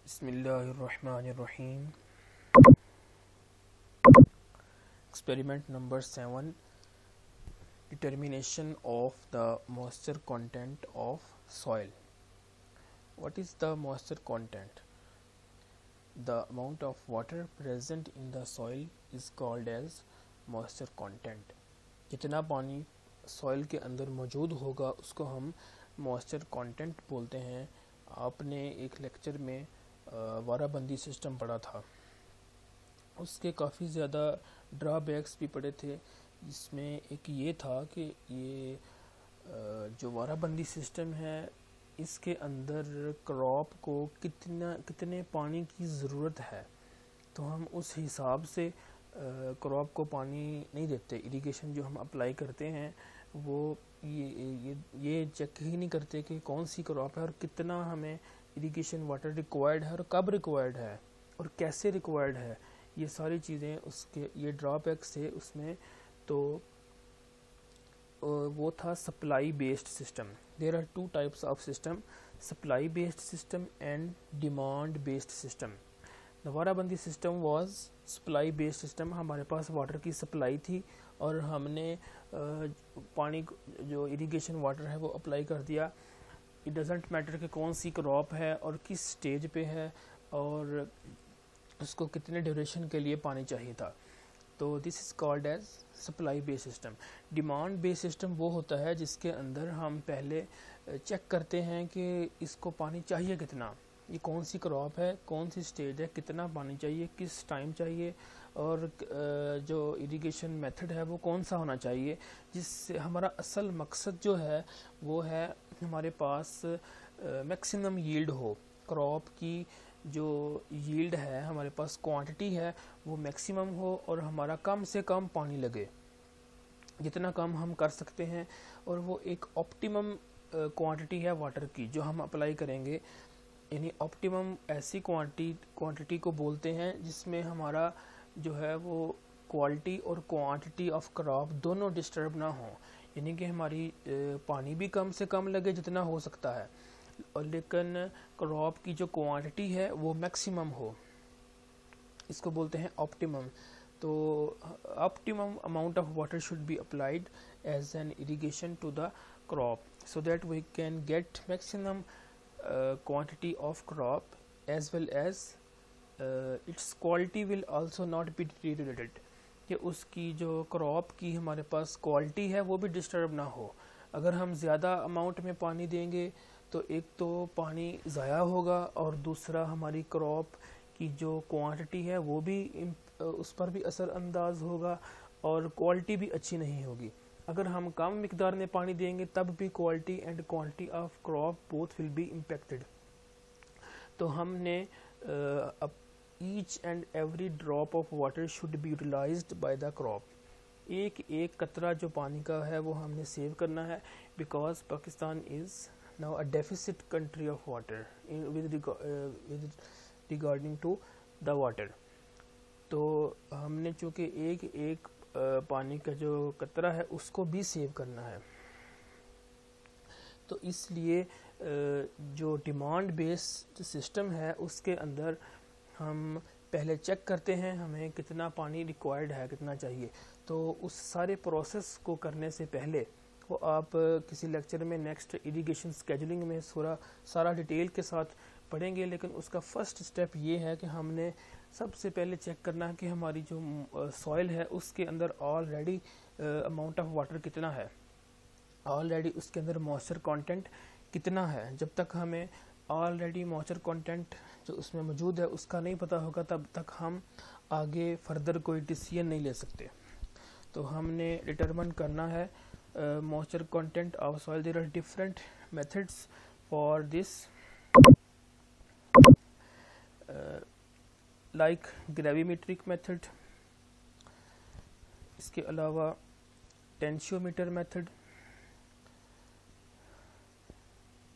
Bismillahirrahmanirrahim. Experiment number 7. Determination of the moisture content of soil. What is the moisture content? The amount of water present in the soil is called as moisture content. जितना पानी soil के अंदर मौजूद होगा उसको हम moisture content बोलते हैं। आपने एक लेक्चर में वाराबंदी सिस्टम पढ़ा था, उसके काफ़ी ज़्यादा ड्रॉबैक्स भी पड़े थे। इसमें एक ये था कि ये जो वाराबंदी सिस्टम है इसके अंदर क्रॉप को कितने पानी की ज़रूरत है, तो हम उस हिसाब से क्रॉप को पानी नहीं देते। इरिगेशन जो हम अप्लाई करते हैं वो ये चेक ही नहीं करते कि कौन सी क्रॉप है और कितना हमें इरिगेशन वाटर रिक्वायर्ड है और कब रिक्वायर्ड है और कैसे रिक्वायर्ड है। ये सारी चीज़ें उसके ये ड्रॉबैक्स थे उसमें। तो वो था supply based system. There are two types of system, supply based system and demand based system. Warabandi system was supply based system. हमारे पास वाटर की सप्लाई थी और हमने पानी जो इरिगेशन वाटर है वो अप्लाई कर दिया। इट डजेंट मैटर कि कौन सी क्रॉप है और किस स्टेज पे है और उसको कितने ड्यूरेशन के लिए पानी चाहिए था। तो this is called as supply based system. Demand based system वो होता है जिसके अंदर हम पहले चेक करते हैं कि इसको पानी चाहिए कितना, ये कौन सी क्रॉप है, कौन सी स्टेज है, कितना पानी चाहिए, किस टाइम चाहिए और जो इरिगेशन मेथड है वो कौन सा होना चाहिए। जिससे हमारा असल मकसद जो है वो है हमारे पास मैक्सिमम यील्ड हो, क्रॉप की जो यील्ड है हमारे पास क्वांटिटी है वो मैक्सिमम हो और हमारा कम से कम पानी लगे, जितना कम हम कर सकते हैं। और वो एक ऑप्टिमम क्वांटिटी है वाटर की जो हम अप्लाई करेंगे। यानी ऑप्टिमम ऐसी क्वांटिटी को बोलते हैं जिसमें हमारा जो है वो क्वालिटी और क्वांटिटी ऑफ क्रॉप दोनों डिस्टर्ब ना हो। यानी कि हमारी पानी भी कम से कम लगे जितना हो सकता है और लेकिन क्रॉप की जो क्वांटिटी है वो मैक्सिमम हो, इसको बोलते हैं ऑप्टिमम। तो optimum amount of water should be applied as an irrigation to the crop so that we can get maximum quantity of crop as well as its quality will also not be deteriorated, कि उसकी जो crop की हमारे पास quality है वो भी disturb ना हो। अगर हम ज़्यादा अमाउंट में पानी देंगे तो एक तो पानी ज़ाया होगा और दूसरा हमारी क्रॉप की जो क्वांटिटी है वो भी उस पर भी असर अंदाज होगा और क्वालिटी भी अच्छी नहीं होगी। अगर हम कम मिकदार में पानी देंगे तब भी quality and quantity of crop both will be impacted. तो हमने each and every drop of water should be utilised by the crop. एक एक कतरा जो पानी का है वो हमने सेव करना है, because Pakistan is now a deficit country of water with regarding to the water. तो हमने चूँकि एक एक पानी का जो कतरा है उसको भी सेव करना है, तो इसलिए जो डिमांड बेस्ड सिस्टम है उसके अंदर हम पहले चेक करते हैं हमें कितना पानी रिक्वायर्ड है, कितना चाहिए। तो उस सारे प्रोसेस को करने से पहले वो आप किसी लेक्चर में नेक्स्ट इरिगेशन स्केजुलिंग में सारा डिटेल के साथ पढ़ेंगे, लेकिन उसका फर्स्ट स्टेप ये है कि हमने सबसे पहले चेक करना है कि हमारी जो सॉइल है उसके अंदर ऑलरेडी अमाउंट ऑफ वाटर कितना है, ऑलरेडी उसके अंदर मॉइस्चर कंटेंट कितना है। जब तक हमें ऑलरेडी मॉइस्चर कंटेंट जो उसमें मौजूद है उसका नहीं पता होगा तब तक हम आगे फर्दर कोई डिसीजन नहीं ले सकते। तो हमने डिटरमिन करना है moisture content of soil. There are different methods for this like gravimetric method, इसके अलावा tensiometer method.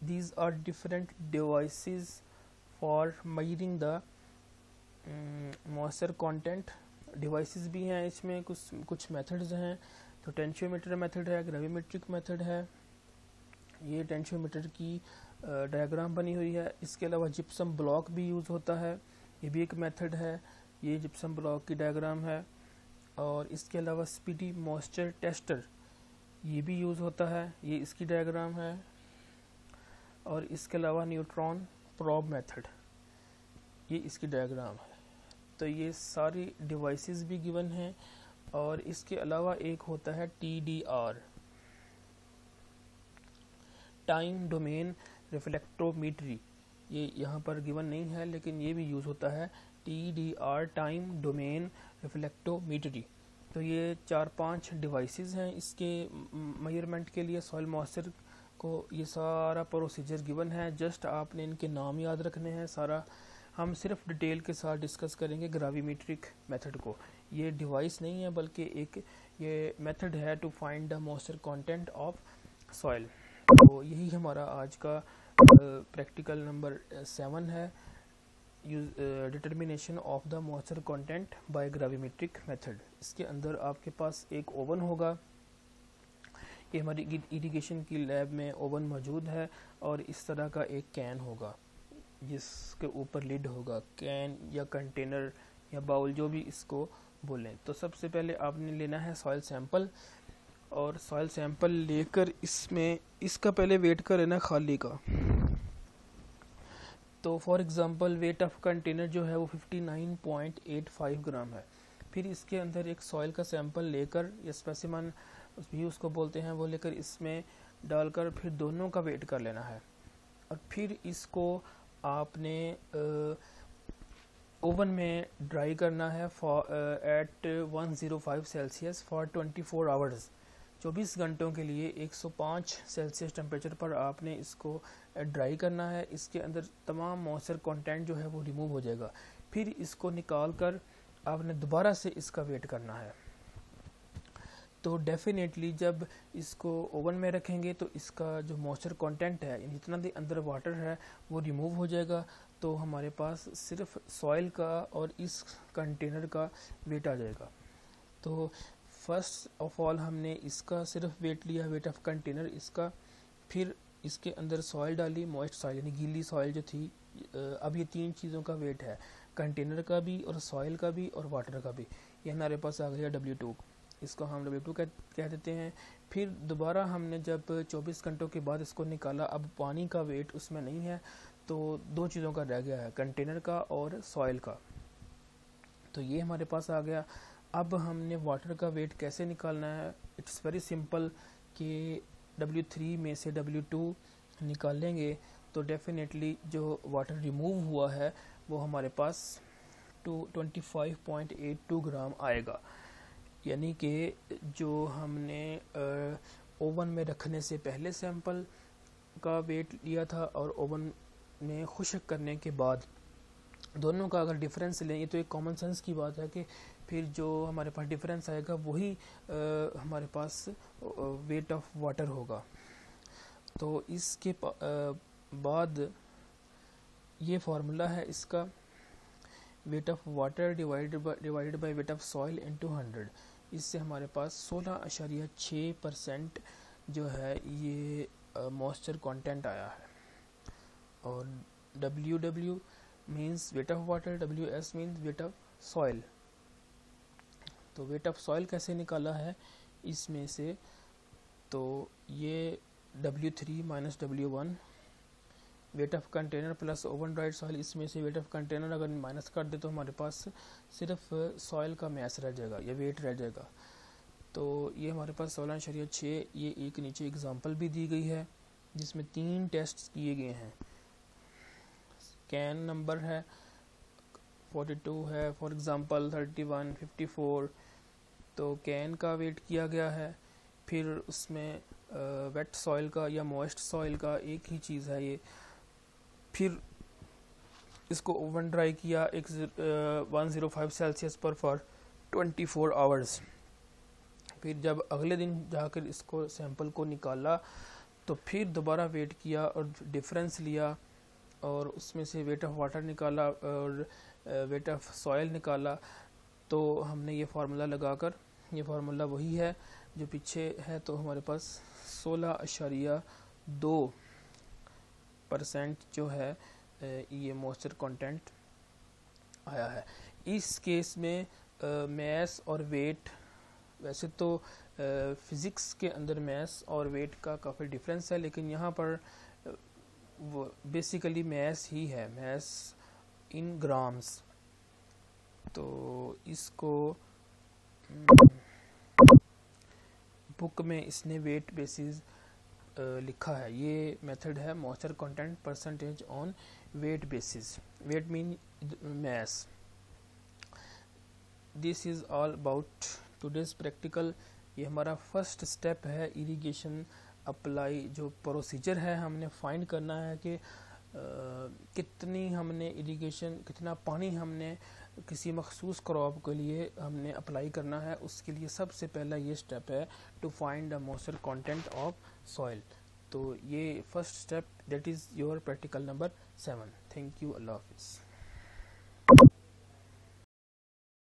These are different devices for measuring the moisture content। Devices भी हैं इसमें, कुछ मेथड्स हैं। तो टेंशियोमीटर मेथड है, ग्रेविमेट्रिक मेथड है। ये टेंशियोमीटर की डायग्राम बनी हुई है। इसके अलावा जिप्सम ब्लॉक भी यूज़ होता है, ये भी एक मेथड है। ये जिप्सम ब्लॉक की डायग्राम है। और इसके अलावा स्पीडी मॉइस्चर टेस्टर ये भी यूज़ होता है, ये इसकी डायग्राम है। और इसके अलावा न्यूट्रॉन प्रॉब मेथड ये इसकी डायग्राम है। तो ये सारी डिवाइसेस भी गिवन हैं। और इसके अलावा एक होता है TDR, टाइम डोमेन रिफ्लेक्टोमीट्री, ये यहाँ पर गिवन नहीं है लेकिन ये भी यूज़ होता है। TDR time domain reflectometry. तो ये 4-5 डिवाइसेस हैं इसके मेजरमेंट के लिए। सॉइल मॉइस्चर को ये सारा प्रोसीजर गिवन है, जस्ट आपने इनके नाम याद रखने हैं। सारा हम सिर्फ डिटेल के साथ डिस्कस करेंगे ग्राविमेट्रिक मेथड को। ये डिवाइस नहीं है बल्कि एक ये मेथड है to find the moisture content of soil. तो यही हमारा आज का प्रैक्टिकल नंबर 7 है, determination of the moisture content by gravimetric method. इसके अंदर आपके पास एक ओवन होगा, ये हमारी इरिगेशन की लैब में ओवन मौजूद है। और इस तरह का एक कैन होगा जिसके ऊपर लिड होगा, कैन या कंटेनर या बाउल जो भी इसको बोलें। तो सबसे पहले आपने लेना है सॉइल सैंपल, और सॉइल सैंपल लेकर इसमें इसका पहले वेट का लेना खाली का। तो for example weight of container जो है वो 59.85 ग्राम है। फिर इसके अंदर एक सॉइल का सैंपल लेकर या स्पेसिमन भी उसको बोलते हैं, वो लेकर इसमें डालकर फिर दोनों का वेट कर लेना है। और फिर इसको आपने ओवन में ड्राई करना है एट 105 सेल्सियस फॉर 24 आवर्स। 24 घंटों के लिए 105 सेल्सियस टेम्परेचर पर आपने इसको ड्राई करना है। इसके अंदर तमाम मॉइस्चर कंटेंट जो है वो रिमूव हो जाएगा। फिर इसको निकाल कर आपने दोबारा से इसका वेट करना है। तो डेफिनेटली जब इसको ओवन में रखेंगे तो इसका जो मॉइस्चर कंटेंट है, जितना भी अंदर वाटर है वो रिमूव हो जाएगा। तो हमारे पास सिर्फ सॉइल का और इस कंटेनर का वेट आ जाएगा। तो फर्स्ट ऑफ ऑल हमने इसका सिर्फ वेट लिया, वेट ऑफ कंटेनर इसका। फिर इसके अंदर सॉइल डाली, मॉइस्ट सॉइल यानी गीली सॉइल जो थी। अब ये 3 चीज़ों का वेट है, कंटेनर का भी और सॉइल का भी और वाटर का भी। ये हमारे पास आ गया W2, इसको हम W2 कह देते हैं। फिर दोबारा हमने जब 24 घंटों के बाद इसको निकाला, अब पानी का वेट उसमें नहीं है, तो 2 चीज़ों का रह गया है, कंटेनर का और सॉइल का। तो ये हमारे पास आ गया। अब हमने वाटर का वेट कैसे निकालना है? इट्स वेरी सिंपल कि W3 में से W2 निकालेंगे तो डेफिनेटली जो वाटर रिमूव हुआ है वो हमारे पास 25.82 ग्राम आएगा। यानी कि जो हमने ओवन में रखने से पहले सैंपल का वेट लिया था और ओवन में खुश्क करने के बाद, दोनों का अगर डिफरेंस लें, ये तो एक कॉमन सेंस की बात है कि फिर जो हमारे पास डिफरेंस आएगा वही हमारे पास वेट ऑफ वाटर होगा। तो इसके बाद ये फार्मूला है इसका, weight of water divided by weight of soil into 100। इससे हमारे पास 16.6% जो है ये मॉइस्चर कंटेंट आया है। और WW means weight of water, WS means weight of soil. तो वेट ऑफ सॉइल कैसे निकाला है इसमें से? तो ये W3 minus W1, weight of container plus oven dried soil, इसमें से वेट ऑफ कंटेनर अगर माइनस कर दे तो हमारे पास सिर्फ सॉइल का मैस रह जाएगा या वेट रह जाएगा। तो ये हमारे पास 16.6। ये एक नीचे एग्जांपल भी दी गई है जिसमें 3 टेस्ट किए गए हैं। कैन नंबर है 42 है, फॉर एग्जांपल 31, 54। तो कैन का वेट किया गया है। फिर उसमें वेट सॉइल का या मॉइस्ट सॉइल का एक ही चीज़ है ये। फिर इसको ओवन ड्राई किया 105 सेल्सियस पर फॉर 24 आवर्स। फिर जब अगले दिन जाकर इसको सैंपल को निकाला तो फिर दोबारा वेट किया और डिफरेंस लिया और उसमें से वेट ऑफ वाटर निकाला और वेट ऑफ सॉइल निकाला। तो हमने ये फार्मूला लगाकर, ये फार्मूला वही है जो पीछे है, तो हमारे पास 16.2 परसेंट जो है ये मॉइस्चर कंटेंट आया है। इस केस में मैस और वेट, वैसे तो फिज़िक्स के अंदर मैस और वेट का काफ़ी डिफरेंस है, लेकिन यहाँ पर वो बेसिकली मैस ही है, मैस इन ग्राम्स। तो इसको बुक में इसने वेट बेसिस लिखा है। ये मेथड है moisture content percentage on wet basis, wet mean mass. This is all about today's practical. ये हमारा फर्स्ट स्टेप है इरिगेशन अप्लाई। जो प्रोसीजर है हमने फाइंड करना है कि कितनी हमने इरिगेशन, कितना पानी हमने किसी मखसूस क्रॉप के लिए हमने अप्लाई करना है। उसके लिए सबसे पहला ये स्टेप है to find the moisture content of soil. तो ये first step, that is your practical number 7। Thank you, अल्लाह हाफिज़।